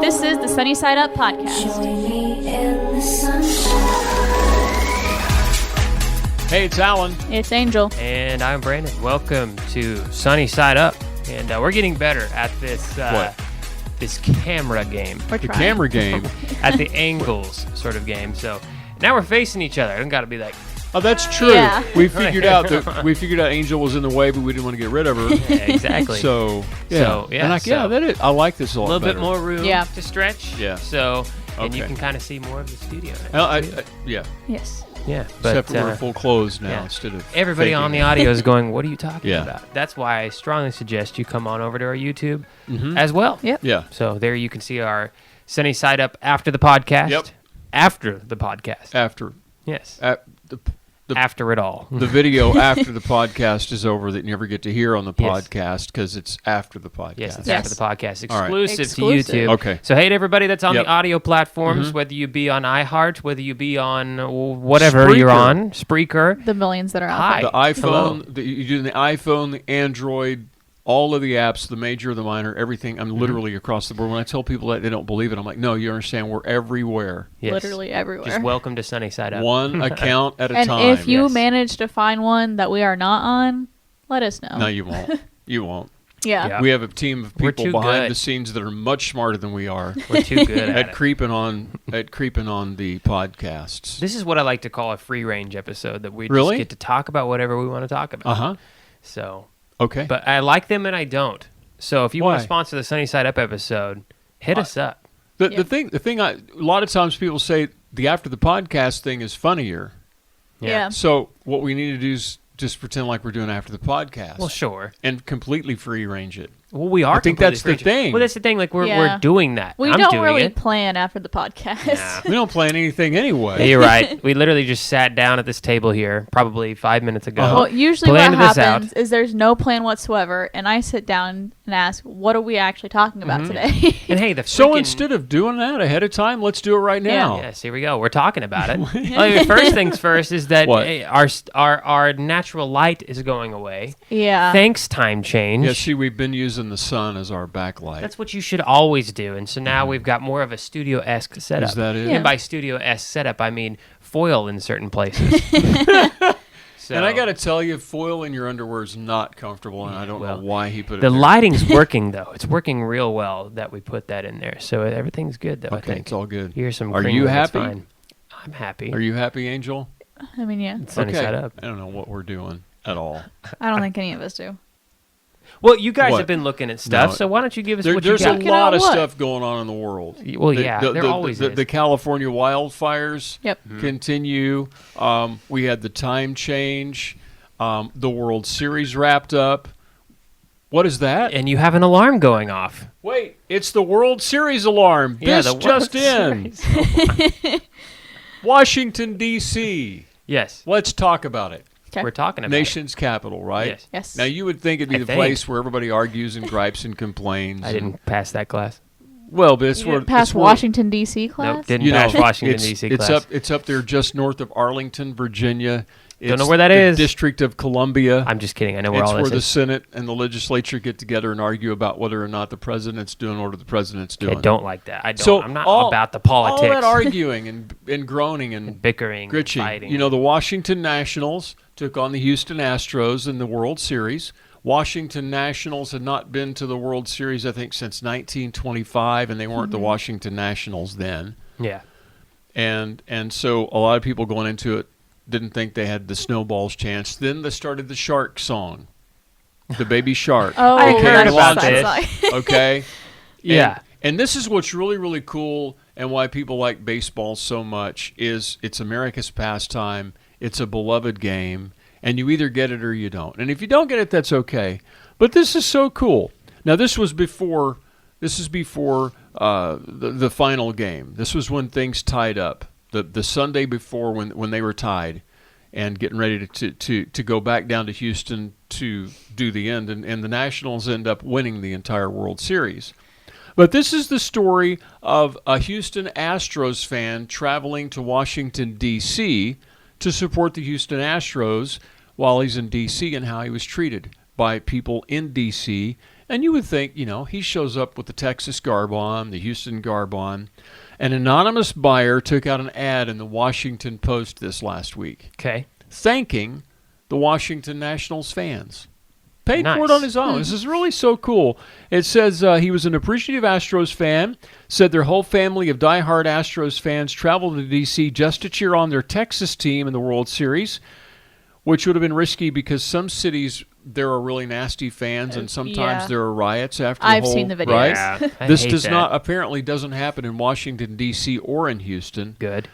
This is the Sunny Side Up podcast. Hey, it's Alan. It's Angel. And I'm Brandon. Welcome to Sunny Side Up. And we're getting better at this this camera game. We're The trying. camera game. At the angles sort of game. So now we're facing each other. I don't got to be like, Oh, that's true. Yeah. We figured out Angel was in the way, but we didn't want to get rid of her. yeah, exactly. So yeah, I like this a a lot little better. bit more room to stretch. Yeah. So, and you Okay. can kind of see more of the studio now. Well, yeah, Yes. Yeah. But except for we're full clothes now yeah. instead of everybody faking on the it. audio is going, what are you talking Yeah. about? That's why I strongly suggest you come on over to our YouTube as well. Yep. Yeah. So there you can see our Sunny Side Up after the podcast. Yep. After the podcast. After Yes. the After it all. the video after the podcast is over that you never get to hear on the Yes. podcast because it's after the podcast. Yes, it's Yes. after the podcast. All right. Exclusive to YouTube. Okay. So, hey, to everybody that's on Yep. the audio platforms, whether you be on iHeart, whether you be on whatever you're Spreaker. on, Spreaker. The millions that are out Hi. there. The iPhone, Hello. you do the iPhone, the Android, all of the apps, the major, the minor, everything. I'm literally across the board. When I tell people that, they don't believe it. I'm like, no, you understand, we're everywhere. Yes. Literally everywhere. Just welcome to Sunny Side Up. One account at a and time. if you Yes. manage to find one that we are not on, let us know. No, you won't. You won't. Yeah. Yeah. We have a team of We're people too behind good. the scenes that are much smarter than we are We're too good at at it. creeping on the podcasts. This is what I like to call a free range episode that we Really? just get to talk about whatever we want to talk about. Uh-huh. So, Okay. but I like them and I don't. So if you want Why? to sponsor the Sunny Side Up episode, hit us up. The Yeah. thing a lot of times people say the after the podcast thing is funnier. Yeah. So what we need to do is just pretend like we're doing after the podcast. Well, sure. And completely free range it. Well, we are. I think completely that's the free. thing. Well, that's the thing. Like we're Yeah. doing that. We I'm don't doing really it. plan after the podcast. Nah. We don't plan anything anyway. Yeah, you're right. We literally just sat down at this table here probably 5 minutes ago. Well, usually what Planned this happens out. is there's no plan whatsoever, and I sit down and ask, what are we actually talking about today? And hey, the So freaking- instead of doing that ahead of time, let's do it right now. Yes, here we go. We're talking about it. Well, first things first is that What? hey, our natural light is going away. Yeah. Thanks, time change. Yeah, see, we've been using the sun as our backlight. That's what you should always do. And so now we've got more of a studio-esque setup. Is that it? Yeah. And by studio-esque setup, I mean foil in certain places. So, And I got to tell you, foil in your underwear is not comfortable, and I don't know why he put it the there. lighting's working, though. It's working real well that we put that in there. So everything's good, though, I Okay, think. it's all good. Here's some Are cream you roll, that's happy? fine. I'm happy. Are you happy, Angel? I mean, yeah. Sunny okay. side up. I don't know what we're doing at all. I don't think any of us do. Well, you guys What? have been looking at stuff, No. so why don't you give us what you There's a got? Looking lot at of what? stuff going on in the world. Well, yeah, there always is. The California wildfires Yep. continue. We had the time change. The World Series wrapped up. What is that? And you have an alarm going off. Wait, it's the World Series alarm. Yeah, This the World just in. Series. Washington, D.C. Yes, Let's talk about it. Okay. we're talking about Nation's capital, right? Yes. Yes. Now, you would think it'd be I the think. place where everybody argues and gripes and complains. I didn't pass that class. Well, but it's You where didn't pass it's where- Washington, D.C. class? Nope, didn't You pass know, Washington, it's, D.C. it's class. It's up there just north of Arlington, Virginia. Don't know It's where that the is. District of Columbia. I'm just kidding. I know where It's all where this the is. Senate and the legislature get together and argue about whether or not the president's doing what the president's I doing. don't like that. I don't. So I'm not all- about the politics. All that arguing and groaning and bickering, gritching. fighting. You know, the Washington Nationals took on the Houston Astros in the World Series. Washington Nationals had not been to the World Series, I think, since 1925, and they weren't the Washington Nationals then. yeah. And so a lot of people going into it didn't think they had the Snowballs chance. Then they started the Shark song, the Baby Shark. Oh, I became heard that's about launch- this. Okay. Yeah. And this is what's really, really cool and why people like baseball so much is it's America's pastime. It's a beloved game. And you either get it or you don't. And if you don't get it, that's okay. But this is so cool. Now, this is before the final game. This was when things tied up. The Sunday before when they were tied and getting ready to go back down to Houston to do the end. And the Nationals end up winning the entire World Series. But this is the story of a Houston Astros fan traveling to Washington, D.C. to support the Houston Astros while he's in D.C. and how he was treated by people in D.C. And you would think, he shows up with the Texas garb on, the Houston garb on. An anonymous buyer took out an ad in the Washington Post this last week. Okay. Thanking the Washington Nationals fans. Paid Nice. for it on his own. This is really so cool. It says he was an appreciative Astros fan, said their whole family of diehard Astros fans traveled to D.C. just to cheer on their Texas team in the World Series, which would have been risky because some cities there are really nasty fans and sometimes there are riots after the I've whole, seen the videos. right? Yeah, I This hate does that. not apparently doesn't happen in Washington, D.C. or in Houston. Good.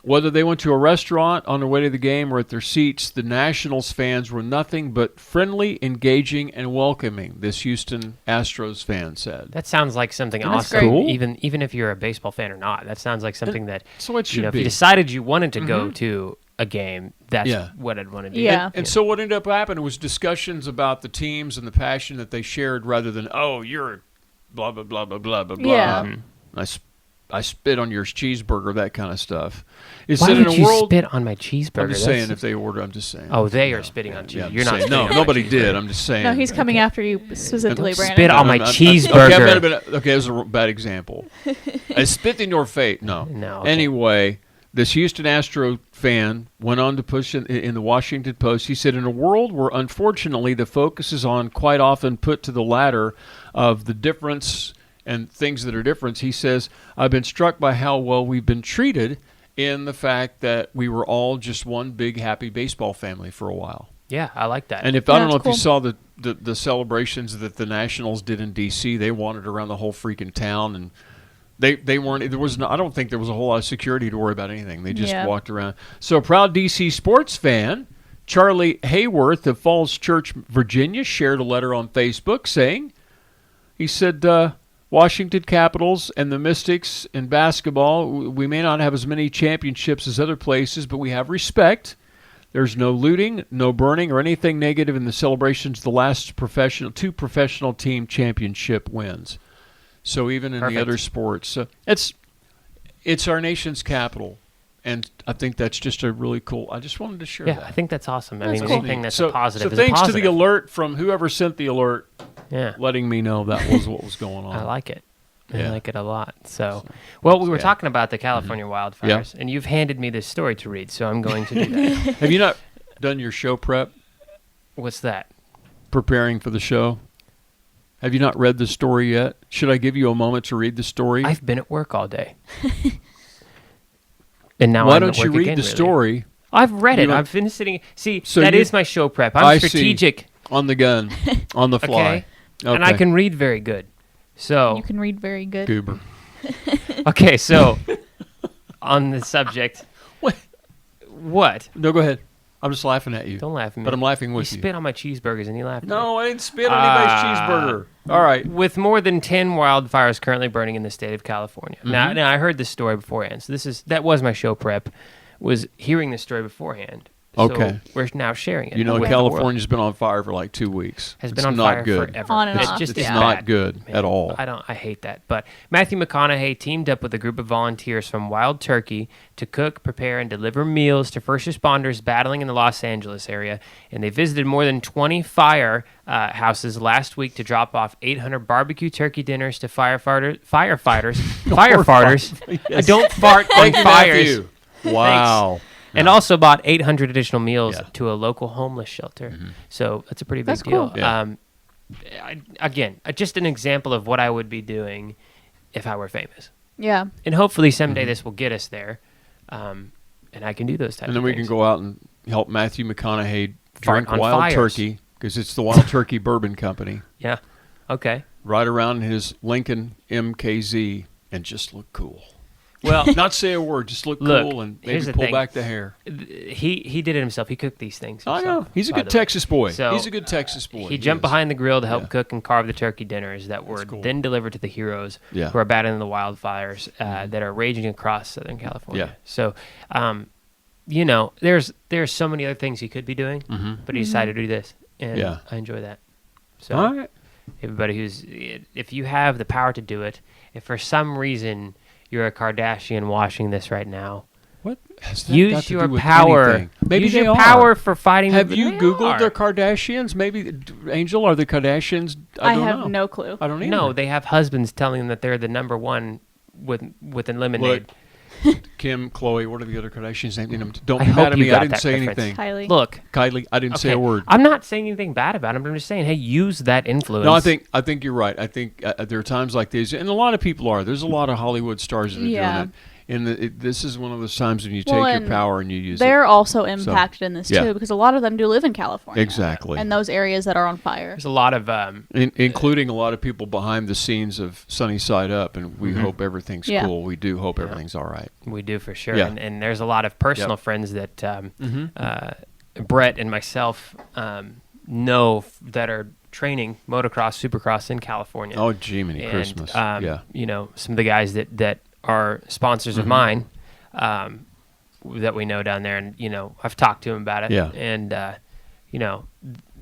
Whether they went to a restaurant on their way to the game or at their seats, the Nationals fans were nothing but friendly, engaging, and welcoming, this Houston Astros fan said. That sounds like something That's awesome. great. Cool. Even if you're a baseball fan or not, that sounds like something that So it should if be. you decided you wanted to go to a game, that's what I'd want to do. Yeah. And so what ended up happening was discussions about the teams and the passion that they shared rather than, oh, you're blah, blah, blah, blah, blah, blah, blah. Yeah. I spit on your cheeseburger, that kind of stuff. Why said would in a you world, spit on my cheeseburger? I'm just saying if they order, I'm just saying. Oh, they are spitting on cheese. Yeah, I'm You're just not saying. spitting No, on nobody my did. I'm just saying. No, he's coming after you specifically, Don't Brandon. spit on my Okay, cheeseburger. okay, that was a bad example. I spit in your face. No. No, okay. Anyway, this Houston Astro fan went on to push in the Washington Post. He said, in a world where, unfortunately, the focus is on quite often put to the latter of the difference and things that are different, he says, I've been struck by how well we've been treated in the fact that we were all just one big happy baseball family for a while. Yeah, I like that. And if I don't know if that's you saw the celebrations that the Nationals did in D.C., they wandered around the whole freaking town, and they weren't. There was no, I don't think there was a whole lot of security to worry about anything. They just walked around. So a proud D.C. sports fan, Charlie Hayworth of Falls Church, Virginia, shared a letter on Facebook saying, he said, Washington Capitals and the Mystics in basketball, we may not have as many championships as other places, but we have respect. There's no looting, no burning, or anything negative in the celebrations of the last two professional team championship wins. So even in the other sports, it's our nation's capital, and I think that's just a really cool. I just wanted to share that. I think that's awesome. I mean, cool. anything that's a positive So is a thanks to positive. the alert from whoever sent the alert, Yeah. letting me know that was what was going on. I like it. I Yeah. like it a lot. So, well, we were talking about the California Mm-hmm. wildfires, and you've handed me this story to read, so I'm going to do that. Have you not done your show prep, What's that? preparing for the show? Have you not read the story yet? Should I give you a moment to read the story? I've been at work all day. And now Why I'm don't at you work read again, the really. story I've read it. You don't- I've been sitting. See, So that you- is my show prep. I'm I see. strategic. on the gun, on the fly? Okay. And I can read very good. So, You can read very good. Goober. okay, so on the subject. What? What? No, go ahead. I'm just laughing at you. Don't laugh at me. But I'm laughing You with you. spit on my cheeseburgers and you laughed at me. No, I didn't spit on anybody's cheeseburger. All right. With more than 10 wildfires currently burning in the state of California. Mm-hmm. Now I heard this story beforehand. So that was my show prep, was hearing this story beforehand. Okay. So we're now sharing it. You know, with the world. California's been on fire for like 2 weeks. Has It's been on not fire good. forever. On and It's off, just It's it's not bad. good Man, at all. I hate that. But Matthew McConaughey teamed up with a group of volunteers from Wild Turkey to cook, prepare, and deliver meals to first responders battling in the Los Angeles area. And they visited more than 20 fire houses last week to drop off 800 barbecue turkey dinners to firefighters. Yes. Don't fart on Thank you, fires. Matthew. Wow. And also bought 800 additional meals Yeah. to a local homeless shelter. So that's a pretty big That's deal. cool. Yeah. Again, just an example of what I would be doing if I were famous. Yeah. And hopefully someday this will get us there, and I can do those types And then of we things. can go out and help Matthew McConaughey Fart drink on Wild fires. Turkey, because it's the Wild Turkey Bourbon Company. Yeah. Okay. Ride around in his Lincoln MKZ and just look cool. Well, Not say a word, just look Look, cool and here's maybe the pull thing. back the hair. he did it himself. He cooked these things I himself. know. He's a by good the way. Texas boy. So, He's a good Texas boy. He jumped is. behind the grill to help Yeah. cook and carve the turkey dinners that were cool. then delivered to the heroes Yeah. who are battling the wildfires that are raging across Southern California. Yeah. So, you know, there's so many other things he could be doing, but he decided to do this, and Yeah. I enjoy that. So, All right. everybody if you have the power to do it, if for some reason you're a Kardashian watching this right now, What has that got Use to your do with power. anything? Maybe Use they your are. power for fighting. Have you They Googled are. the Kardashians? Maybe, Angel, are the Kardashians? I don't have know. no clue. I don't either. No, they have husbands telling them that they're the number one within lemonade. Kim, Chloe, what are the other Kardashians' names? Don't I be hope mad at you me. got I didn't that say reference. anything. Kylie. Look, Kylie, I didn't say a word. I'm not saying anything bad about them. But I'm just saying, hey, use that influence. No, I think you're right. I think there are times like these, and a lot of people are. There's a lot of Hollywood stars that are Yeah. doing it. And this is one of those times when you Well, take and your power and you use They're it. also impacted in this yeah. too, because a lot of them do live in California. Exactly. And those areas that are on fire. There's a lot of Including a lot of people behind the scenes of Sunny Side Up, and we hope everything's Yeah. cool. We do hope everything's all right. we do for sure, Yeah. and there's a lot of personal friends that Brett and myself know that are training motocross, supercross in California. Oh, gee, many And, Christmas. Yeah. You know, some of the guys that are sponsors of mine that we know down there, and you know, I've talked to them about it. Yeah. And you know,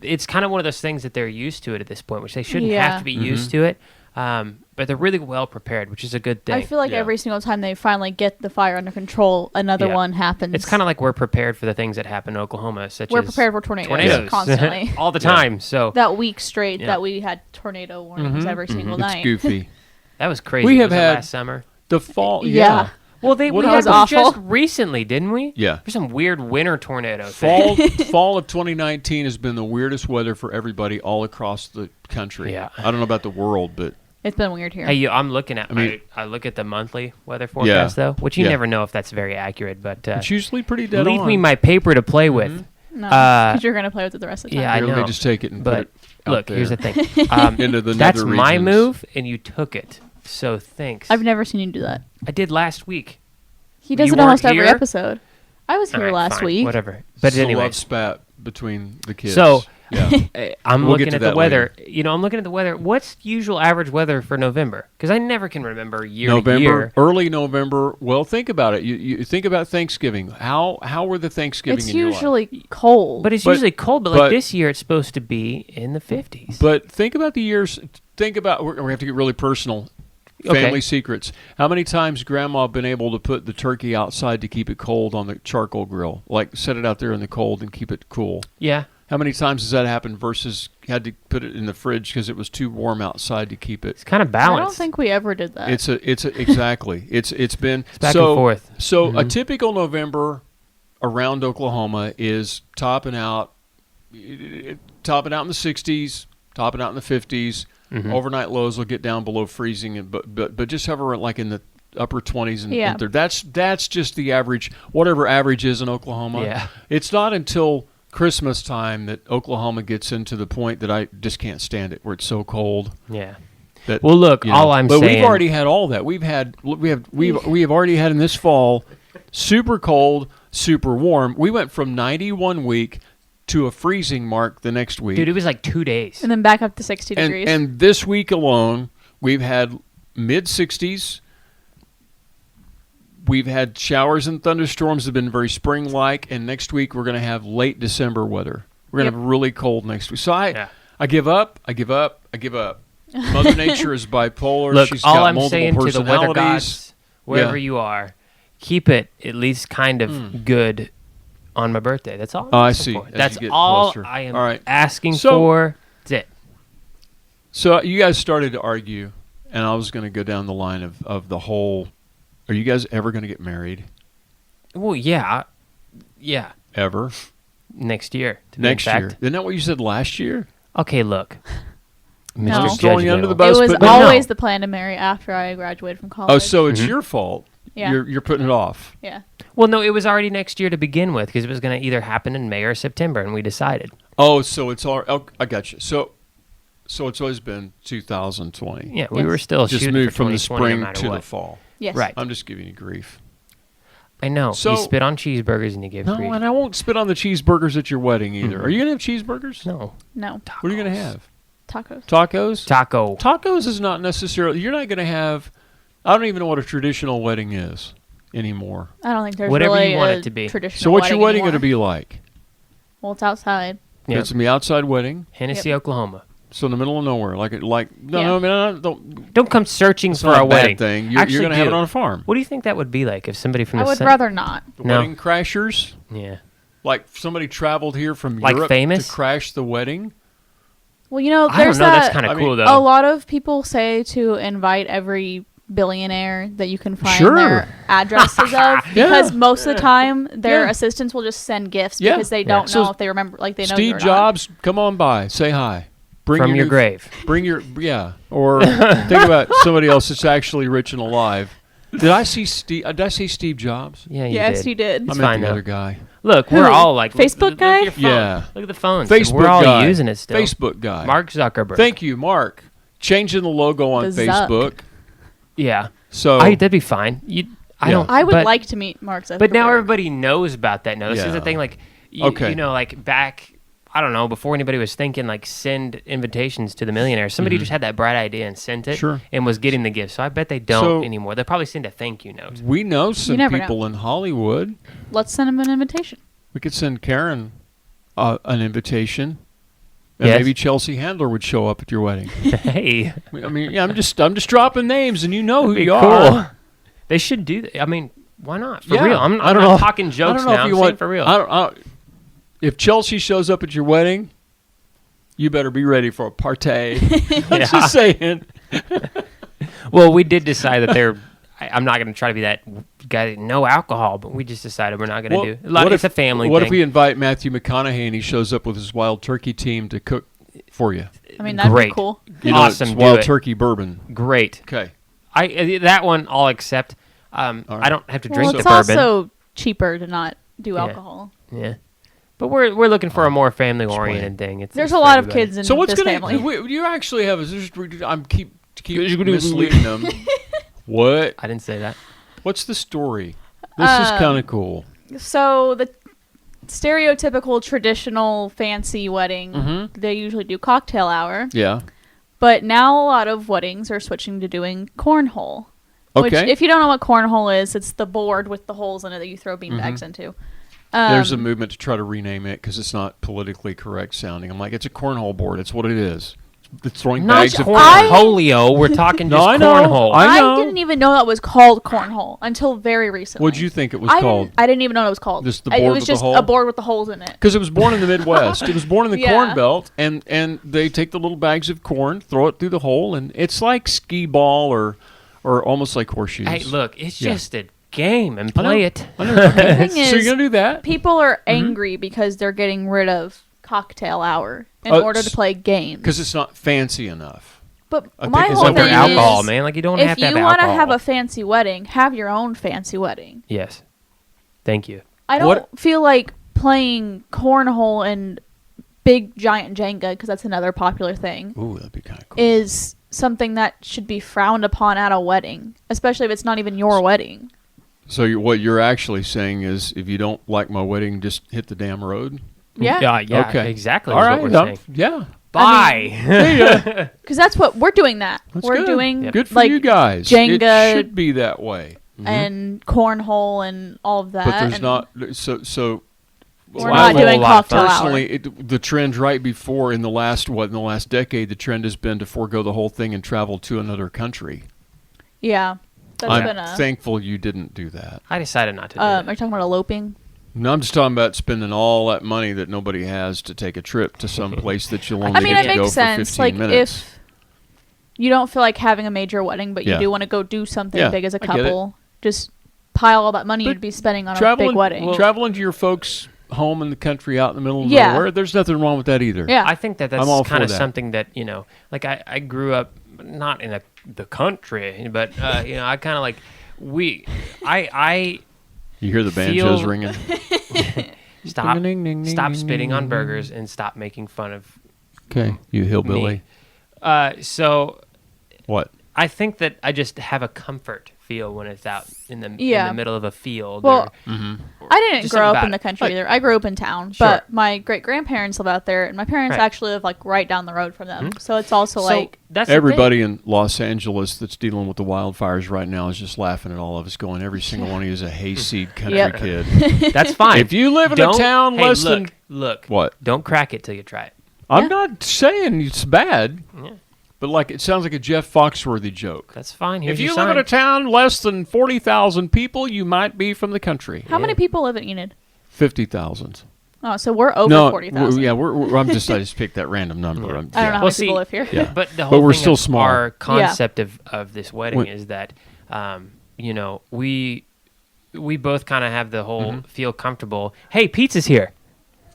it's kind of one of those things that they're used to it at this point, which they shouldn't Yeah. have to be used to it. But they're really well prepared, which is a good thing. I feel like Yeah. every single time they finally get the fire under control, another Yeah. one happens. It's kind of like we're prepared for the things that happen in Oklahoma, such we're as prepared for tornadoes, tornadoes constantly. all the Yeah. time. So That week straight Yeah. that we had tornado warnings every single It's night. goofy. that was crazy. We have Was it had- last summer. The fall, Yeah. Well, What we had was them awful. just recently, didn't we? Yeah. There's some weird winter tornado thing. Fall of 2019 has been the weirdest weather for everybody all across the country. Yeah. I don't know about the world, but It's been weird here. Hey, I'm looking at I look at the monthly weather forecast though, which you Yeah. never know if that's very accurate. But it's usually pretty dead leave on. me my paper to play with. no, uh, because you're going to play with it the rest of the time. Yeah, I Here, let know. me just take it and put But it out look, there. here's the thing. Into the That's nether my regions. move, and you took it. So thanks. I've never seen you do that. I did last week. He does You it almost weren't every here? episode. I was here All right, last fine, week. Whatever. But Still anyway, love spat between the kids. So- yeah. I'm We'll get looking to at the that weather. You know, I'm looking at the weather. What's usual average weather for November? Because I never can remember year to November, year. early November. Well, think about it. You think about Thanksgiving. How were the Thanksgiving It's in your life? usually cold. But it's But- usually cold. But but- like this year, it's supposed to be in the 50s. But think about the years. Think about. We have to get really personal. Family Okay. secrets. How many times Grandma been able to put the turkey outside to keep it cold on the charcoal grill? Like set it out there in the cold and keep it cool. Yeah. How many times has that happened versus had to put it in the fridge because it was too warm outside to keep it? It's kind of I balanced. don't think we ever did that. It's exactly. It's been back so, and forth. So a typical November around Oklahoma is topping out in the 60s, topping out in the 50s. Overnight lows will get down below freezing, but just hover like in the upper 20s and, Yeah. and that's just the average, whatever average is in Oklahoma. Yeah. It's not until Christmas time that Oklahoma gets into the point that I just can't stand it, where it's so cold. Yeah. That, Well, look, you know, all I'm but saying. we've already had all that. We have already had in this fall super cold, super warm. We went from 91 week to a freezing mark the next week. Dude, it was like 2 days. and then back up to 60 degrees. And this week alone, we've had mid 60s. We've had showers and thunderstorms that have been very spring-like, and next week we're going to have late December weather. We're going to have really cold next week. So I give up. Mother Nature is bipolar. Look, She's all got I'm multiple saying to the weather personalities. gods, wherever Yeah. you are, keep it at least kind of good on my birthday. That's all. I'm Oh, I asking see. for. As That's you get all closer. I am All right. asking So- for. That's it. So you guys started to argue, and I was going to go down the line of the whole, are you guys ever going to get married? Well, yeah. Ever? Next year. To be Next year. exact. Isn't that what you said last year? Okay, look. No. Mr. Just throwing you under the Judgmental. bus. it was but- always the plan to marry after I graduated from college. Oh, so it's your fault. Yeah. You're putting it off. Yeah. Well, no, it was already next year to begin with because it was going to either happen in May or September, and we decided. Oh, so it's all. Oh, I got you. So it's always been 2020. Yeah, we Yes. were still Just shooting moved for from the 2020 spring no matter to what. the fall. Yes. Right. I'm just giving you grief. I know. So- you spit on cheeseburgers and you gave No, grief. and I won't spit on the cheeseburgers at your wedding either. Are you going to have cheeseburgers? No. No. What are you going to have? Tacos. Tacos? Taco. Tacos is not necessarily. You're not going to have. I don't even know what a traditional wedding is anymore. I don't think there's Whatever really you want a it to be. traditional So what's your wedding anymore. going to be like? Well, it's outside. Yeah. It's going to be outside wedding. Hennessy, Oklahoma. So in the middle of nowhere, like no, Yeah. no, I mean, Don't come searching it's for not a a bad wedding. thing. You're Actually going to have it do. on a farm. What do you think that would be like if somebody from I the would sun- rather not. The No. wedding crashers, Yeah. like somebody traveled here from Like Europe famous? to crash the wedding. Well, you know, I don't there's know. That's that. kind I of mean, cool, A though. lot of people say to invite every billionaire that you can find Sure. their addresses of, because most of the time their Yeah. assistants will just send gifts Yeah. because they don't So know if they remember, like they know Steve you're not. Jobs, come on by, say hi. Bring From your new- grave. Bring your or think about somebody else that's actually rich and alive. Did I see Steve? Did I see Steve Jobs? Yeah, you Yes, did. you did. I It's meant fine, the though. other guy. Look, we're Who? all like Facebook look guy? at your phone. Yeah. Look at the phones. Facebook We're all guy. using it still. Facebook guy. Mark Zuckerberg. Thank you, Mark. Changing the logo on The Zuck. Facebook. Yeah. So That'd be fine. I Yeah. don't. I would but, like to meet Mark Zuckerberg. But now everybody knows about that. Now this is the Yeah. thing. Like, Okay. you know, like back. I don't know. Before anybody was thinking like send invitations to the millionaires, somebody just had that bright idea and sent it, Sure. and was getting the gift. So I bet they don't So- anymore. They'll probably send a thank you note. we know some never people in Hollywood. Let's send him an invitation. We could send Karen an invitation, and Yes. maybe Chelsea Handler would show up at your wedding. Hey, I mean, yeah, I'm just dropping names, and you know who that'd be you cool. are. They should do that. I mean, why not? For Yeah. real. I'm I don't not know. talking jokes I don't know now. if I'm you saying want for real. I don't, if Chelsea shows up at your wedding, you better be ready for a party. I'm Yeah. just saying. Well, we did decide that they're. I'm not going to try to be that guy. That, no alcohol, but we just decided we're not going to do. What It's a family What thing. if we invite Matthew McConaughey and he shows up with his wild turkey team to cook for you? I mean, that'd Great. be cool. You know, Awesome, it's do wild it. turkey bourbon. Great. Okay. That one I'll accept. right. I don't have to Well, drink it's the bourbon. also cheaper to not do Yeah. alcohol. Yeah. But we're looking for a more family oriented thing. There's it's a for lot of everybody. kids in So what's this gonna? family. You actually have? I'm keep misleading them. What? I didn't say that. What's the story? This is kind of cool. So the stereotypical traditional fancy wedding, Mhm. they usually do cocktail hour. Yeah. But now a lot of weddings are switching to doing cornhole. Which, Okay. if you don't know what cornhole is, it's the board with the holes in it that you throw beanbags into. There's a movement to try to rename it because it's not politically correct sounding. I'm like, it's a cornhole board. It's what it is. It's throwing Not bags of cornholio. We're talking No, just I know. cornhole. I know. didn't even know that was called cornhole until very recently. What'd you think it was I called? Didn't, I didn't even know what it was called. Just the It board was with the just hole? a board with the holes in it. Because it was born in the Midwest. It was born in the Yeah. Corn Belt, and they take the little bags of corn, throw it through the hole, and it's like skee ball or almost like horseshoes. Hey, look, it's Yeah. just a game and I know. play it. I know. Okay. The thing So is, you're gonna do that? People are Mm-hmm. angry because they're getting rid of cocktail hour in Oh, order to play games. Because it's not fancy enough. But I my think it's whole like Like thing their is- alcohol, man. Like you don't if have to have you want to alcohol. have a fancy wedding, have your own fancy wedding. Yes. Thank you. I don't What- feel like playing cornhole and big giant Jenga, because that's another popular thing, Ooh, that'd be kind of cool. is something that should be frowned upon at a wedding, especially if it's not even your wedding. So what you're actually saying is, if you don't like my wedding, just hit the damn road. Yeah. Yeah. Okay. Exactly. All is right. What we're saying. Yeah. Bye. Because that's what we're doing. That That's we're good. doing Good for like you guys. Jenga It should be that way. and cornhole and all of that. But there's and not. So. We're Well, not I doing roll a lot cocktail hour. Personally, the trend right before in the last decade, the trend has been to forego the whole thing and travel to another country. Yeah, that's I'm been a. thankful you didn't do that. I decided not to do Are that. you talking about eloping? No, I'm just talking about spending all that money that nobody has to take a trip to some place that you'll only I mean, get it to go makes for 15 sense. Like minutes. if you don't feel like having a major wedding, but you Yeah. do want to go do something Yeah, big as a I get it. couple, just pile all that money But you'd be spending on a big wedding. traveling to your folks' home in the country out in the middle of Yeah. nowhere, there's nothing wrong with that either. Yeah. I think that I'm all that's kind for of that. something that, like I grew up not in the country, but I kind of like I You hear the banjos Feel- ringing? stop Ding, ding, ding, stop ding, spitting ding, on ding. burgers and stop making fun of Okay, you hillbilly. me. So What? I think that I just have a comfort feel when it's out in the Yeah. middle of a field. Well, Mm-hmm. I didn't just grow something up in about the it. country Like- either. I grew up in town, Sure. but my great grandparents live out there, and my parents Right. actually live like right down the road from them. So it's also so like that's the thing. Everybody in Los Angeles that's dealing with the wildfires right now is just laughing at all of us, going, every single one of you is a hayseed country Yep. kid. That's fine. If you live in a Don't- town hey, less look, than look, what? don't crack it till you try it. I'm not saying it's bad, Yeah. but like it sounds like a Jeff Foxworthy joke. That's fine. Here's If you your live in sign. a town less than 40,000 people, you might be from the country. How many people live in Enid? 50,000. Oh, so we're over No, 40,000. yeah, I just picked that random number. Yeah. I don't know how Well, many see, people live here. Yeah. But the But whole we're thing still of small. our concept of this wedding When- is that, we both kind of have the whole Mm-hmm. feel comfortable. Hey, pizza's here.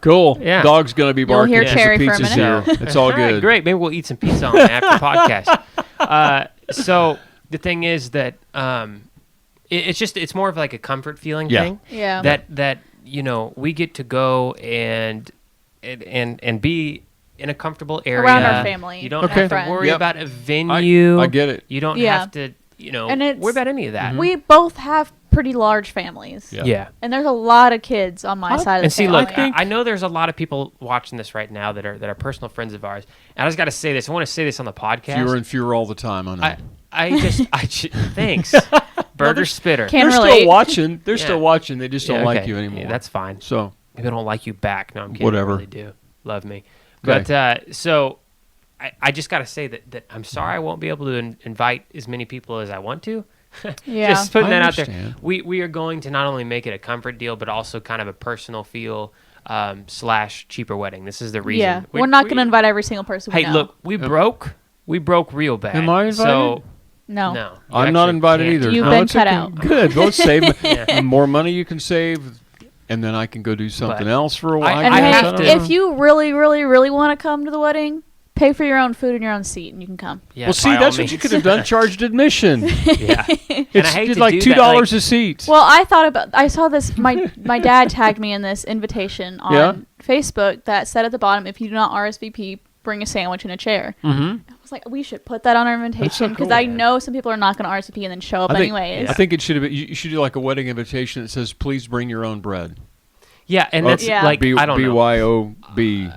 Cool. Yeah. Dog's going to be You'll barking. hear because Carrie the for a pizza's minute. here. It's all All right, good. great. Maybe we'll eat some pizza on after the podcast. So the thing is that it's more of like a comfort feeling Yeah. thing. Yeah. That we get to go and be in a comfortable area Around our family. You don't Okay. have to worry Yep. about a venue. I get it. You don't Yeah. have to, And it's- worry about any of that. We both have pretty large families. Yeah. Yeah. And there's a lot of kids on my side of the And see, family. look, I know there's a lot of people watching this right now that are personal friends of ours. And I just got to say this. I want to say this on the podcast. Fewer and fewer all the time, I know. Thanks. Burger Spitter. Can't They're relate. still watching. They're Yeah. still watching. They just don't Yeah, like okay. you anymore. Yeah, that's fine. So, Maybe I don't like you back. No, I'm kidding. Whatever. I really do. Love me. Okay. But so I just got to say that I'm sorry I won't be able to invite as many people as I want to. Yeah. Just putting I that out there. understand. We are going to not only make it a comfort deal, but also kind of a personal feel / cheaper wedding. This is the reason. Yeah. We're not going to invite every single person we Hey, know. look, we broke real bad. Am I invited? So No. no, you I'm not actually invited can't. either. You've No, been it's cut okay. out. Good. Go save Yeah. more money you can save, and then I can go do something But else for a while. And I hey, have to- if you really, really, really want to come to the wedding, pay for your own food and your own seat, and you can come. Yeah, well, see, by all that's what you means. could have done. Charged admission. Yeah, and I It's hate just to like do $2 that, like- a seat. Well, I saw this. My dad tagged me in this invitation on Yeah. Facebook that said at the bottom, if you do not RSVP, bring a sandwich and a chair. Mm-hmm. I was like, we should put that on our invitation because cool. I know some people are not going to RSVP and then show up anyways. I think it should have been. You should do like a wedding invitation that says, "Please bring your own bread." Yeah, and that's Yeah. like I don't know. BYOB.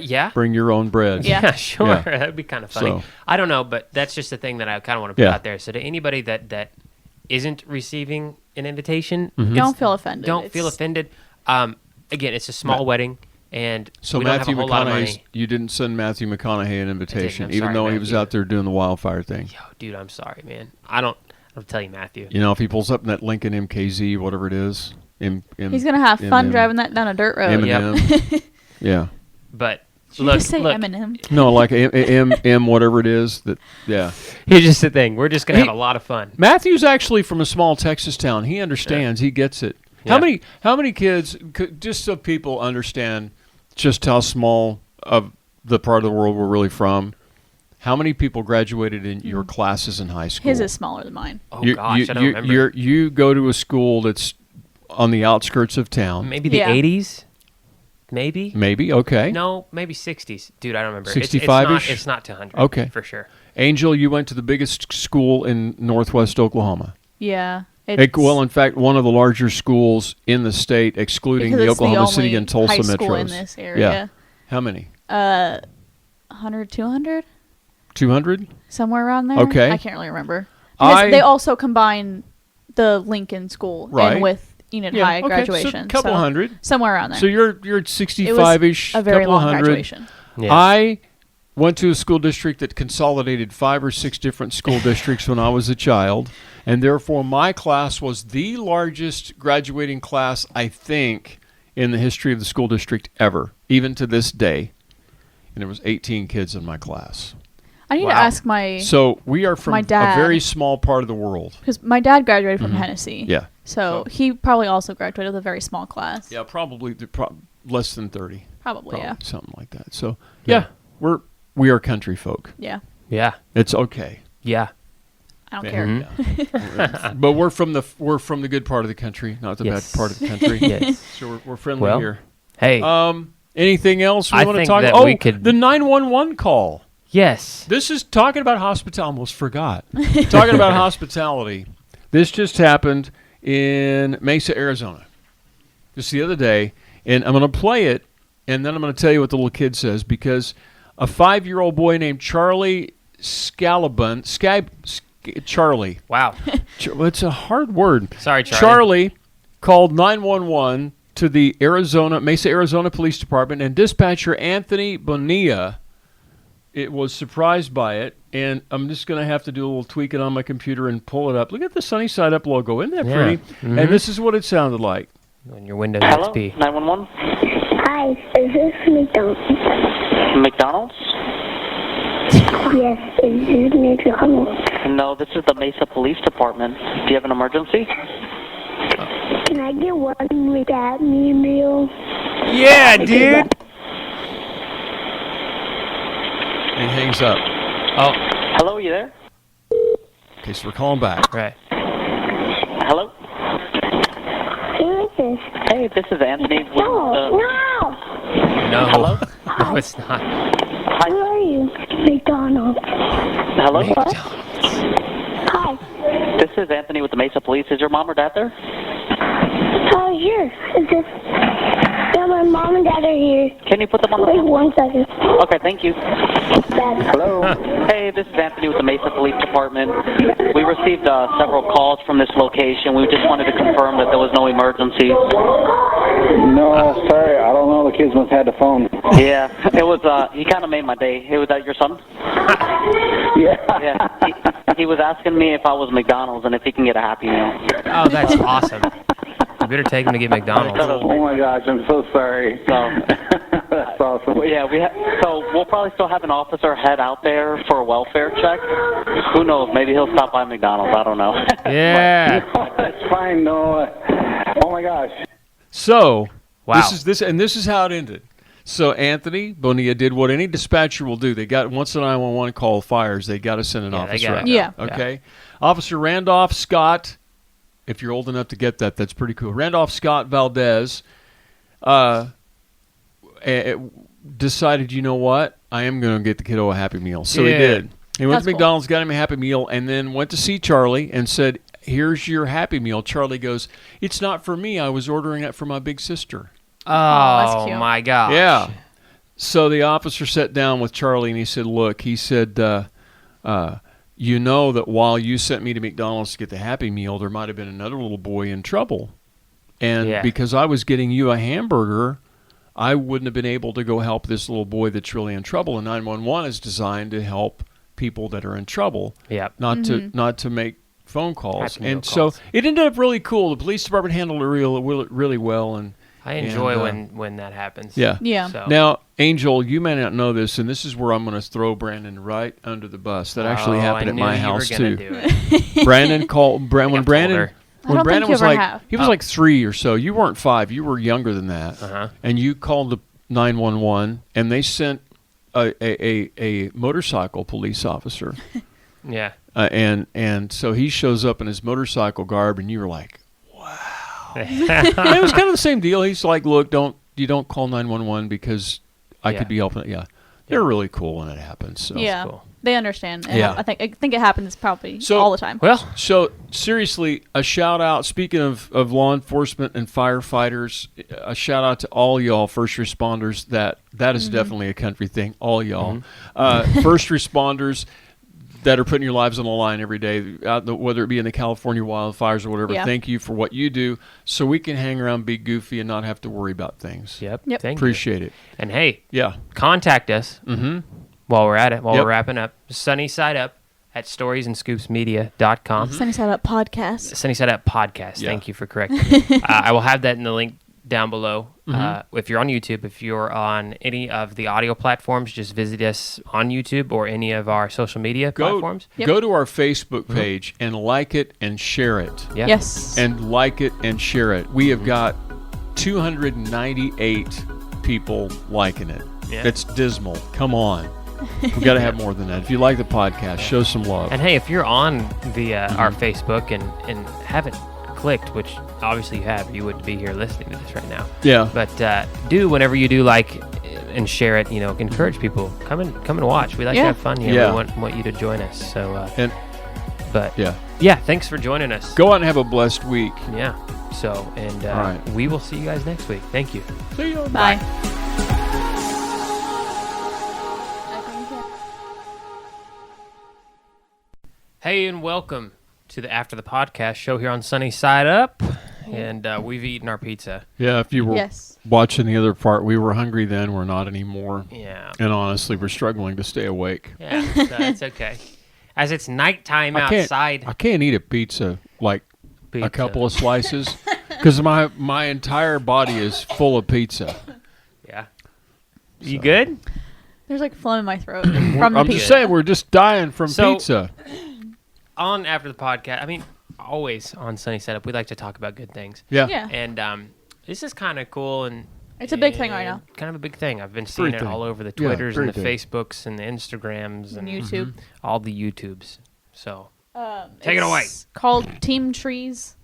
Yeah. Bring your own bread. Yeah. Yeah, sure. Yeah. That'd be kind of funny. So- I don't know, but that's just the thing that I kind of want to put Yeah. out there. So to anybody that isn't receiving an invitation, Don't feel offended. don't feel offended. Again, it's a small wedding, and So we don't Matthew have a whole lot of McConaughey, money. you didn't send Matthew McConaughey an invitation, I'm even sorry, though he was Matthew. out there doing the wildfire thing. Yo, dude, I'm sorry, man. I'll tell you, Matthew. You know, if he pulls up in that Lincoln MKZ, whatever it is, He's going to have fun driving that down a dirt road. M&M. Yeah. But Did you look, just say look, Eminem? No, like M whatever it is. That yeah. here's just the thing. We're just gonna He- have a lot of fun. Matthew's actually from a small Texas town. He understands. He gets it. Yeah. How many kids? Just so people understand, just how small of the part of the world we're really from. How many people graduated in your classes in high school? His is smaller than mine. Oh gosh, I don't remember. You go to a school that's on the outskirts of town. Maybe the Yeah. 80s. Maybe. Maybe okay. No, maybe 60s. Dude, I don't remember. 65-ish? It's not 200. Okay. For sure. Angel, you went to the biggest school in Northwest Oklahoma. Yeah. Well, in fact, one of the larger schools in the state, excluding because the it's Oklahoma the City only and Tulsa high school metros. in this area. How many? 100, 200? 200? Somewhere around there. Okay. I can't really remember. Because they also combine the Lincoln School Right. and with Enid High graduation. So a couple hundred. Somewhere around there. So you're at 65-ish, a very couple long hundred. graduation. Yeah. I went to a school district that consolidated 5 or 6 different school districts when I was a child, and therefore my class was the largest graduating class, I think, in the history of the school district ever, even to this day. And there was 18 kids in my class. I need Wow. to ask my... So we are from My a dad- very small part of the world. Because my dad graduated from Hennessy. Yeah. So he probably also graduated with a very small class. Yeah, probably less than 30. Probably, yeah. Something like that. So, Yeah. yeah, we are country folk. Yeah. Yeah. It's okay. Yeah. I don't Yeah. care. Mm-hmm. But we're from the good part of the country, not the Yes. bad part of the country. Yes. So we're friendly Well, here. Hey. Anything else we I want to think talk that about? we could- The 911 call. yes. This is talking about hospitality. Almost forgot. Talking about hospitality. This just happened in Mesa, Arizona. Just the other day. And I'm going to play it, and then I'm going to tell you what the little kid says, because a 5-year-old boy named Charlie Wow. It's a hard word. Sorry, Charlie. Charlie called 911 to the Mesa, Arizona Police Department, and dispatcher Anthony Bonilla was surprised by it, and I'm just going to have to do a little tweaking on my computer and pull it up. Look at the Sunny Side Up logo. Isn't that pretty? Mm-hmm. And this is what it sounded like. On your Windows Hello, XP. 911. Hi, is this McDonald's? McDonald's? Yes, is this McDonald's? No, this is the Mesa Police Department. Do you have an emergency? Can I get one with that meal? Yeah, dude. And he hangs up. Oh, Hello, are you there? Okay, so we're calling back. right. Hello? Who is this? Hey, this is Anthony. With No, No. Hello? No, it's not. Hi. who are you? McDonald's. Hello? Hi. This is Anthony with the Mesa Police. Is your mom or dad there? Oh, here. Is this... Yeah, my mom and dad are here. Can you put them on the Wait phone? 1 second. Okay, thank you. Dad. Hello. Hey, this is Anthony with the Mesa Police Department. We received several calls from this location. We just wanted to confirm that there was no emergency. No, sorry, I don't know. The kids must have had the phone. Yeah, it was. He kind of made my day. Was that your son? Yeah. Yeah. He was asking me if I was McDonald's and if he can get a Happy Meal. Oh, that's awesome. You better take him to get McDonald's. Oh my gosh, I'm so sorry. So, That's awesome. yeah, so we'll probably still have an officer head out there for a welfare check. Who knows? Maybe he'll stop by McDonald's. I don't know. Yeah. That's fine. No. Oh my gosh. So, Wow. this is how it ended. So Anthony Bonilla did what any dispatcher will do. They got once a 911 call fires, they got to send an Yeah, they officer gotta out. go. Yeah. Okay. Officer Randolph Scott, if you're old enough to get that, that's pretty cool. Randolph Scott Valdez decided, you know what? I am going to get the kiddo a Happy Meal. So he Yeah. did. He went That's to cool. McDonald's, got him a Happy Meal, and then went to see Charlie and said, here's your Happy Meal. Charlie goes, it's not for me. I was ordering it for my big sister. that's Oh, cute. my gosh. Yeah. So the officer sat down with Charlie and he said, look, he said, you know that while you sent me to McDonald's to get the Happy Meal, there might have been another little boy in trouble. And Yeah. because I was getting you a hamburger, I wouldn't have been able to go help this little boy that's really in trouble. And 911 is designed to help people that are in trouble, Yep. not to make phone calls. Happy Meal And calls. so it ended up really cool. The police department handled it really well. And I enjoy And, when that happens. yeah. Yeah. So. Now, Angel, you may not know this, and this is where I'm going to throw Brandon right under the bus. That actually happened I at knew my you house were gonna too. do it. Brandon called when I told Brandon her. I when don't Brandon think you was ever like have. he was Oh. like 3 or so. You weren't 5. You were younger than that. Uh-huh. And you called the 911, and they sent a motorcycle police officer. Yeah. And so he shows up in his motorcycle garb, and you were like, and it was kind of the same deal. He's like, look, you don't call 911 because I Yeah. could be helping. Yeah, they're really cool when it happens. So. Yeah. cool. They understand. And Yeah. I think it happens probably So- all the time. Well, So seriously, a shout out. Speaking of law enforcement and firefighters, a shout out to all y'all first responders. That is definitely a country thing. All y'all, first responders that are putting your lives on the line every day, whether it be in the California wildfires or whatever. Yeah. Thank you for what you do, so we can hang around, be goofy, and not have to worry about things. yep. Yep. Thank you. Appreciate it. And hey, Yeah. contact us Mm-hmm. while we're at it, while Yep. we're wrapping up. Sunny Side Up at storiesandscoopsmedia.com. Sunny Side Up Podcast. Sunny Side Up Podcast. Yeah. Thank you for correcting me. I will have that in the link down below. If you're on YouTube, if you're on any of the audio platforms, just visit us on YouTube or any of our social media platforms. Yep. Go to our Facebook page and like it and share it. Yeah. Yes. And like it and share it. We have got 298 people liking it. Yeah. That's dismal. Come on. We've got to have more than that. If you like the podcast, show some love. And hey, if you're on the our Facebook and haven't clicked, which obviously you have, you wouldn't be here listening to this right now. Yeah. But do whenever you do like and share it, encourage people come and watch. We like to Yeah. have fun here. Yeah. We want you to join us. So, And but yeah, thanks for joining us. go out and have a blessed week. Yeah. So, and All right. we will see you guys next week. Thank you. See you. Bye. Hey, and welcome to the After the Podcast show here on Sunny Side Up. and we've eaten our pizza. Yeah, if you were Yes. watching the other part, we were hungry then. We're not anymore. Yeah. And honestly, we're struggling to stay awake. Yeah, so that's okay. As it's nighttime outside. I can't eat a pizza like a Pizza. couple of slices because my entire body is full of pizza. Yeah. You good? There's like phlegm in my throat from the I'm pizza. just saying, we're just dying from So- pizza. On after the podcast, I mean, always on Sunny Setup, we like to talk about good things. Yeah. Yeah. And this is kind of cool and It's a big thing right now. Kind of a big thing. I've been seeing Very it thing. all over the Yeah, Twitters very and the big. Facebooks and the Instagrams and YouTube. all the YouTubes. So Take it away. It's called Team Trees,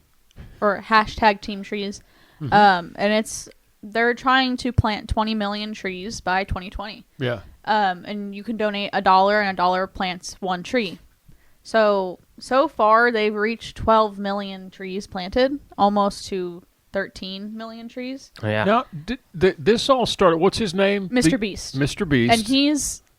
or hashtag Team Trees, Mm-hmm. and they're trying to plant 20 million trees by 2020. Yeah. And you can donate $1, and $1 plants one tree. So far they've reached 12 million trees planted, almost to 13 million trees. yeah. Now, this all started. What's his name? Mr. Beast. Mr. Beast. And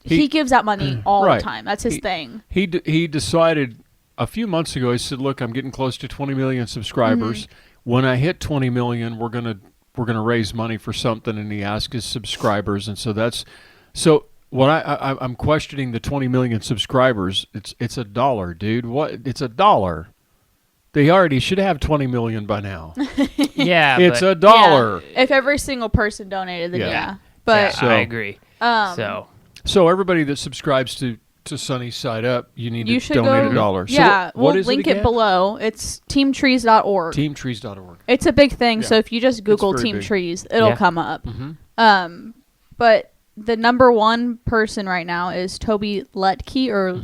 he gives out money all Right. the time. That's his thing. He decided a few months ago. He said, "Look, I'm getting close to 20 million subscribers. When I hit 20 million, we're gonna raise money for something." And he asked his subscribers, and so what I'm questioning the 20 million subscribers. It's $1, dude. What? It's $1. They already should have 20 million by now. Yeah. It's but, $1. Yeah. If every single person donated, then Yeah. yeah. But So- I agree. So everybody that subscribes to Sunny Side Up, you need you to should donate go. $1. So Yeah, what we'll is link it, it again? below. It's teamtrees.org. Teamtrees.org. It's a big thing, Yeah. so if you just Google very Team big. Trees, it'll Yeah. come up. Mm-hmm. But the number one person right now is Toby Letke, or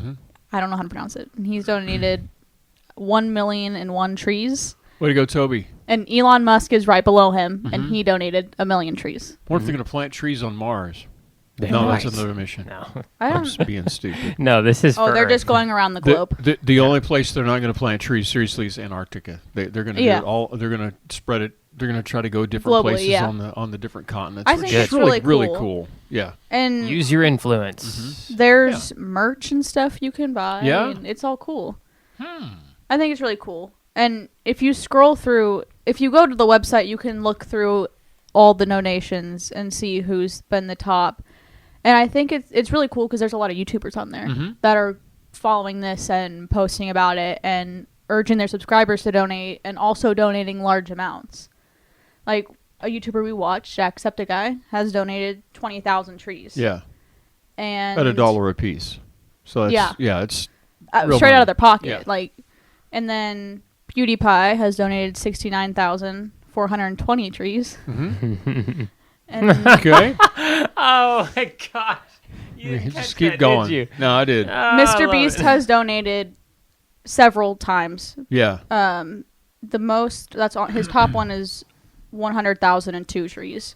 I don't know how to pronounce it. And he's donated 1,000,001 trees. Way to go, Toby. And Elon Musk is right below him, and he donated 1,000,000 trees. What if they're going to plant trees on Mars? They No, might. that's another mission. No. I I'm don't. just being stupid. No, this is Oh, for they're Earth. just going around the globe. The only place they're not going to plant trees seriously is Antarctica. They're going to do Yeah. it all. They're going to spread it. They're going to try to go different Globally, places yeah. on the different continents. I which think is it's really really cool. cool. Yeah. And Use your influence. there's merch and stuff you can buy. Yeah? And it's all cool. I think it's really cool. And if you scroll through, if you go to the website, you can look through all the donations and see who's been the top. And I think it's really cool because there's a lot of YouTubers on there that are following this and posting about it and urging their subscribers to donate and also donating large amounts. Like a YouTuber we watch, Jacksepticeye, has donated 20,000 trees. Yeah. And At $1 a piece. So that's, Yeah. it's real straight out money. of their pocket. Yeah. Like, and then PewDiePie has donated 69,420 trees. And okay. Oh my gosh. You didn't catch Just keep that, going. Did you? No, I did. I Mr. love Beast it. has donated several times. Yeah. The most that's on his top one is 100,002 trees,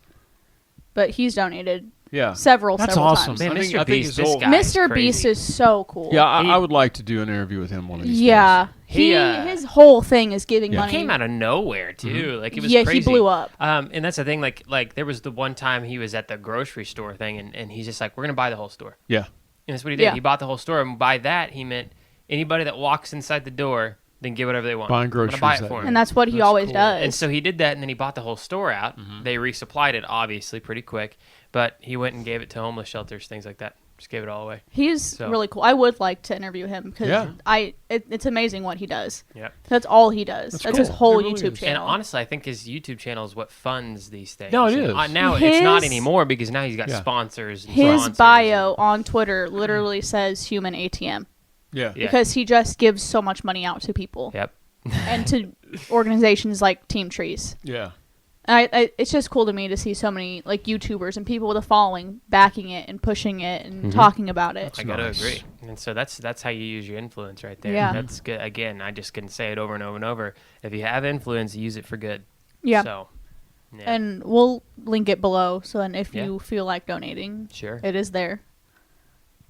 but he's donated Yeah. several That's several awesome. times. Man, I think- Mr. I think Beast, his this old- guy is Mr. crazy. Beast is so cool. Yeah, I He- would like to do an interview with him one of these Yeah, He, his whole thing is giving Yeah. money. Came out of nowhere too. Like it was Yeah, crazy. he blew up. And that's the thing. Like there was the one time he was at the grocery store thing, and he's just like, "We're gonna buy the whole store." days. Yeah. And that's what he did. Yeah. He bought the whole store, and by that he meant anybody that walks inside the door, then get whatever they want. Buying I'm gonna groceries buy it that for day. him. And that's what he That's always cool. does. And so he did that, and then he bought the whole store out. Mm-hmm. They resupplied it, obviously, pretty quick. But he went and gave it to homeless shelters, things like that. Just gave it all away. He's So- really cool. I would like to interview him because Yeah. it's amazing what he does. Yeah. That's all he does. That's his cool. whole It really YouTube is. And channel. honestly, I think his YouTube channel is what funds these things. No, it And, is. now it's not His- anymore because now he's got Yeah. sponsors. And His sponsors bio on Twitter literally says human ATM Yeah. Yeah. because he just gives so much money out to people Yep. and to organizations like Team Trees. Yeah. And it's just cool to me to see so many like YouTubers and people with a following backing it and pushing it and talking about it. I gotta nice. agree. And so that's how you use your influence right there. Yeah. That's good. Again, I just can say it over and over and over. If you have influence, use it for good. Yeah. So, yeah. And we'll link it below so then if Yeah. you feel like donating, Sure. it is there.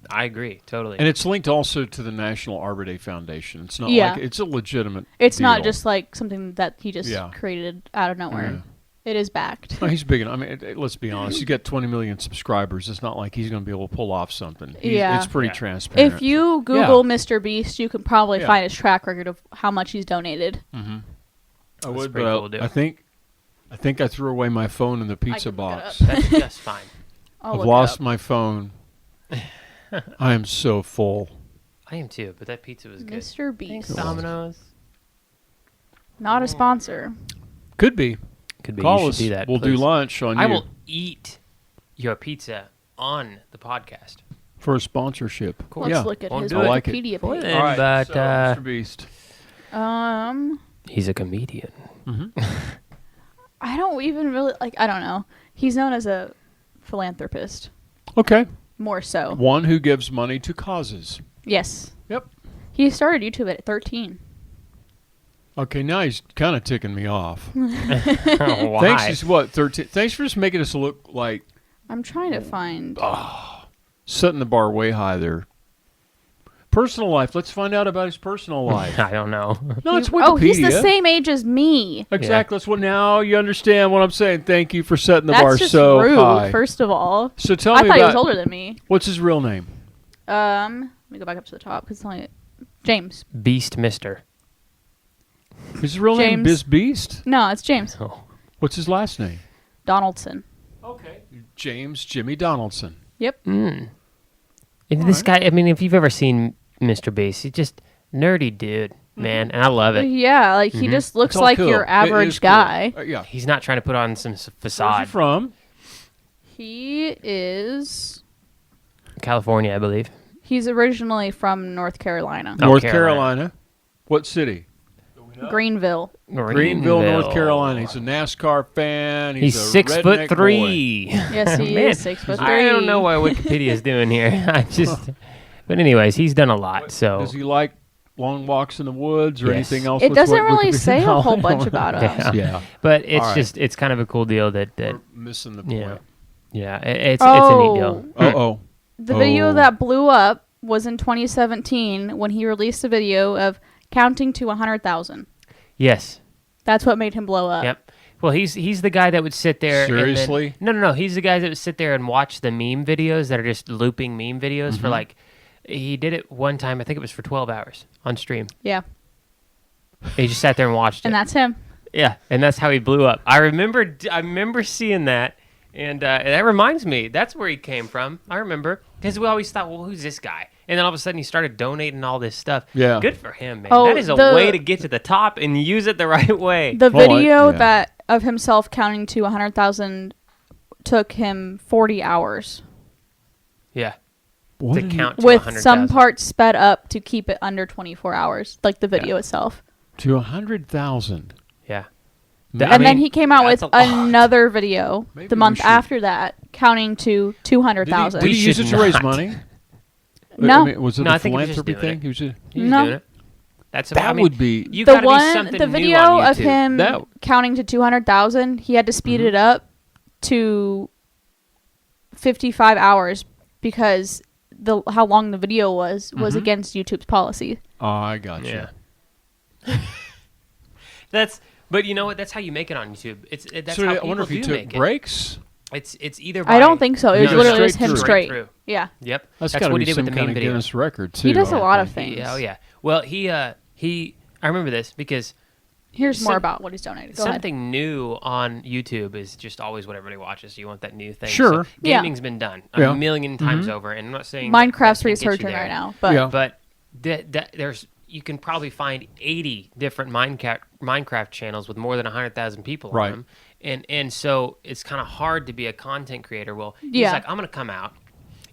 I agree. Totally. And it's linked also to the National Arbor Day Foundation. It's not Yeah. like it's a legitimate. It's not deal. just like something that he just Yeah. created out of nowhere. Yeah. It is backed. No, he's big. I mean, let's be honest. He's got 20 million subscribers. It's not like he's going to be able to pull off something. Yeah. It's pretty Yeah. transparent. If you Google Mr. Beast, you can probably Yeah. find his track record of how much he's donated. I would, pretty but cool to do. I think I threw away my phone in the pizza can look it box. That's just fine. I'll I've look it lost up. my phone. I am so full. I am too, but that pizza was good. Mr. Beast. Thanks, Domino's. Not a sponsor. Could be. Could be. Call you us. should do that. We'll do please. lunch on I you will eat your pizza on the podcast. for a sponsorship. Cool. Let's Yeah. look at Won't his do it. I like it. Wikipedia Well, page. then. All right, But, so, Mr. Beast. He's a comedian. I don't even really I don't know. He's known as a philanthropist, Okay. more so. One who gives money to causes. Yes. Yep. He started YouTube at 13. Okay, now he's kind of ticking me off. Why? Thanks. He's what, 13? Thanks for just making us look like I'm trying to find. setting the bar way high there. Personal life. Let's find out about his personal life. I don't know. No, it's Wikipedia. Oh, he's the same age as me. Exactly. That's what. Now you understand what I'm saying. Thank you for setting the That's bar just so rude, high. first of all. So tell I me thought he about was older than me. what's his real name? Let me go back up to the top because it's only James. Beast Mister. His real name James. Biz Beast. No, it's James Oh. What's his last name? Donaldson. Okay. James Jimmy Donaldson. Yep. Mm. If this guy, I mean, if you've ever seen Mr. Beast, he's just nerdy dude, man, and I love it. Yeah, like he just looks It's all like cool. your It average is cool. guy. Yeah. He's not trying to put on some Where's he facade. from? He is. California, I believe. He's originally from North Carolina, Oh, North Carolina. Carolina. What city? Greenville. Greenville, North Carolina. He's a NASCAR fan. He's a 6'3". redneck Yes, he Man, is 6'3". I don't know what Wikipedia is doing here. I just, but anyways, he's done a lot. boy. So Does he like long walks in the woods or Yes. anything else? It with doesn't what really Wikipedia- say a No, whole I bunch don't about know. us. yeah. Yeah. But it's All right. just it's kind of a cool deal that We're missing the point. yeah, yeah. It's a neat deal. Uh-oh. The video Oh. that blew up was in 2017 when he released a video of counting to 100,000. Yes. That's what made him blow up. Yep. Well, he's the guy that would sit there. Seriously? And then, no. He's the guy that would sit there and watch the meme videos that are just looping meme videos for like. He did it one time. I think it was for 12 hours on stream. Yeah. He just sat there and watched it. And that's him. Yeah, and that's how he blew up. I remember seeing that, and that reminds me. That's where he came from. I remember because we always thought, well, who's this guy? And then all of a sudden, he started donating all this stuff. Yeah. Good for him, man. Oh, that is a the- way to get to the top and use it the right way. The Well, video yeah. that of himself counting to 100,000 took him 40 hours Yeah, What to did he- count to with 100,000. some parts sped up to keep it under 24 hours, like the video itself. To 100,000. Yeah. And then he came out with that's a lot. another video Maybe the we month should- after that, counting to 200,000. Did he use it should to raise not. money? No. I mean, was it No, a I think he was just philanthropy doing thing? it. He was just, He's No. doing it. That's that would be... You The gotta be one, something the new video on of YouTube. him That- counting to 200,000, he had to speed it up to 55 hours because how long the video was against YouTube's policy. Oh, I got you. Yeah. But you know what? That's how you make it on YouTube. That's So how I people wonder if he do took make it. breaks. It's either. I don't think so. It was No, literally straight just him through. straight. through. Yeah. Yep. That's That's got to what be he did some with the kind meme of video. Guinness record, too. He does a I lot of think. things. Oh yeah. Well, he. I remember this because Here's more Some- about what he's donated. Go ahead. something new on YouTube is just always what everybody watches. You want that new thing. Sure. So Yeah. gaming's been done Yeah. a million times over, and I'm not saying that Minecraft's can't get you resurging there. right now, but Yeah. But there's you can probably find 80 different Minecraft channels with more than 100,000 people Right. on them. And so it's kind of hard to be a content creator. Well, he's Yeah. like, I'm going to come out,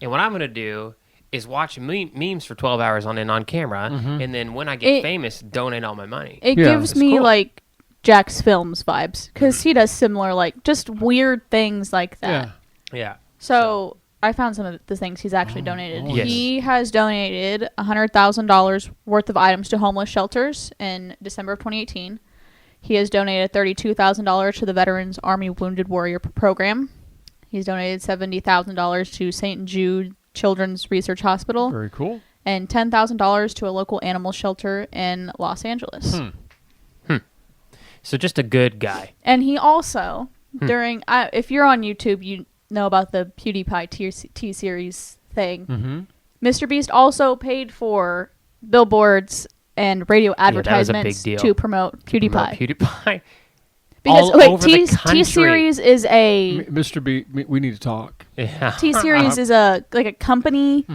and what I'm going to do is watch memes for 12 hours on camera, and then when I get It- famous, donate all my money. it Yeah. gives It's me cool. like Jack's Films vibes because he does similar, like just weird things like that. Yeah. Yeah. So I found some of the things he's actually donated. Yes. He has donated $100,000 worth of items to homeless shelters in December of 2018. He has donated $32,000 to the Veterans Army Wounded Warrior Program. He's donated $70,000 to St. Jude Children's Research Hospital Very cool. and $10,000 to a local animal shelter in Los Angeles. So just a good guy. And he also, during, if you're on YouTube, you know about the PewDiePie T-Series thing. Mm-hmm. Mr. Beast also paid for billboards and radio that was a big advertisements deal. to promote PewDiePie. PewDiePie. Because all over the country. T-Series is a Mr. B, we need to talk. Yeah. T-Series is a company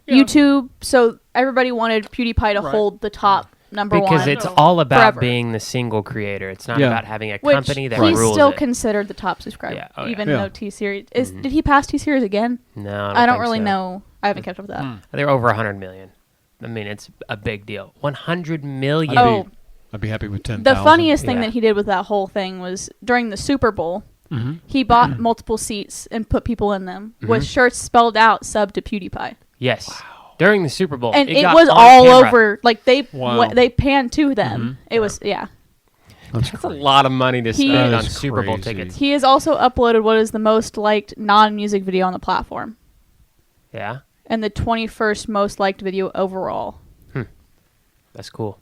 YouTube, so everybody wanted PewDiePie to hold the top number one. Because it's all about forever. being the single creator. It's not Yeah. about having a Which company that he's rules still it. considered the top subscriber, Yeah. Oh, even yeah. though T-Series is. Did he pass T-Series again? No, I don't think really so. know. I haven't kept up with that. They're over 100 million. I mean, it's a big deal. 100 million. Oh, I'd be happy with 10,000. the funniest thing Yeah. that he did with that whole thing was during the Super Bowl, he bought multiple seats and put people in them with shirts spelled out sub to PewDiePie. Yes. During the Super Bowl. And it got was on all camera. over. Like they Wow. they panned to them. It was That's a lot of money to spend That on is Super Bowl crazy. tickets. He has also uploaded what is the most liked non-music video on the platform Yeah. and the 21st most liked video overall. That's cool.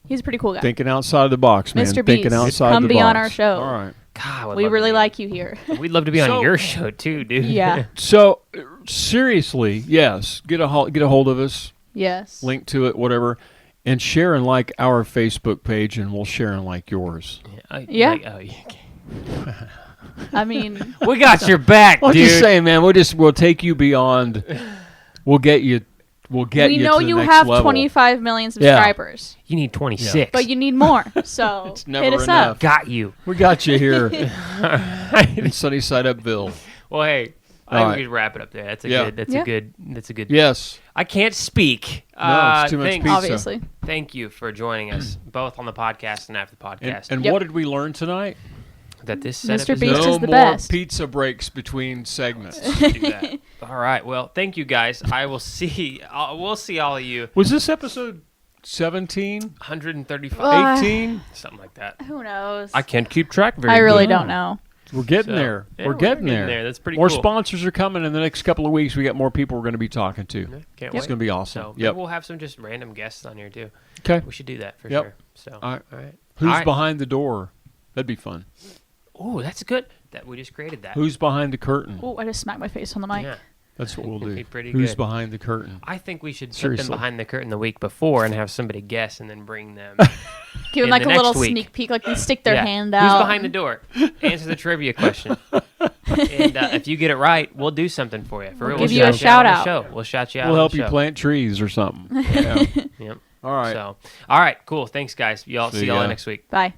He's a pretty cool guy. Thinking outside the box, man. Mr. Thinking Beast, outside come the be box. on our show. All right. God, I would We love to really be- like you here. We'd love to be on So- your show too, dude. Yeah. So, seriously, yes, get a hold of us, Yes. link to it, whatever, and share and like our Facebook page, and we'll share and like yours. Yeah. Okay. I mean, We got your back, I'm dude. just saying, man. We'll take you beyond. We'll get you. We'll get we you. know to the you next have level. 25 million subscribers, You need 26. but you need more. So It's never hit us enough. up. got you. We got you here in Sunnyside Upville. Well, hey, I All think right. we could wrap it up there. That's a Yeah. good. That's Yeah. a good. That's a good. Yes. I can't speak. No, it's too much thank, pizza. Obviously, Thank you for joining us both on the podcast and after the podcast. And Yep. what did we learn tonight? that this setup Mr. is Beast no is the more best. pizza breaks between segments. do that. All right. Well, thank you guys. I will see. We'll see all of you. Was this episode 17? 135, 18? something like that. who knows? I can't keep track very I really good. don't know. We're getting So, there. yeah, we're getting there. That's pretty More cool. sponsors are coming in the next couple of weeks. We got more people we're going to be talking to. Can't It's wait. going to be awesome. So Yep. we'll have some just random guests on here too. Okay. We should do that for Yep. sure. So All right. all right. Who's All right. behind the door? That'd be fun. Oh, that's good. That we just created that. Who's behind the curtain? Oh, I just smacked my face on the mic. Yeah. That's what we'll do. Be pretty Who's good. behind the curtain? I think we should put Seriously. them behind the curtain the week before and have somebody guess and then bring them. Give them In like the a little next week. sneak peek, like they stick their Yeah. hand out. Who's behind the door? Answer the trivia question. And if you get it right, we'll do something for you. For real, give we'll you a shout shout you on out. the show. We'll shout you out. We'll on help the you show. plant trees or something. Yeah. Yep. All right. So, all right, cool. Thanks, guys. Y'all See see y'all ya. next week. Bye.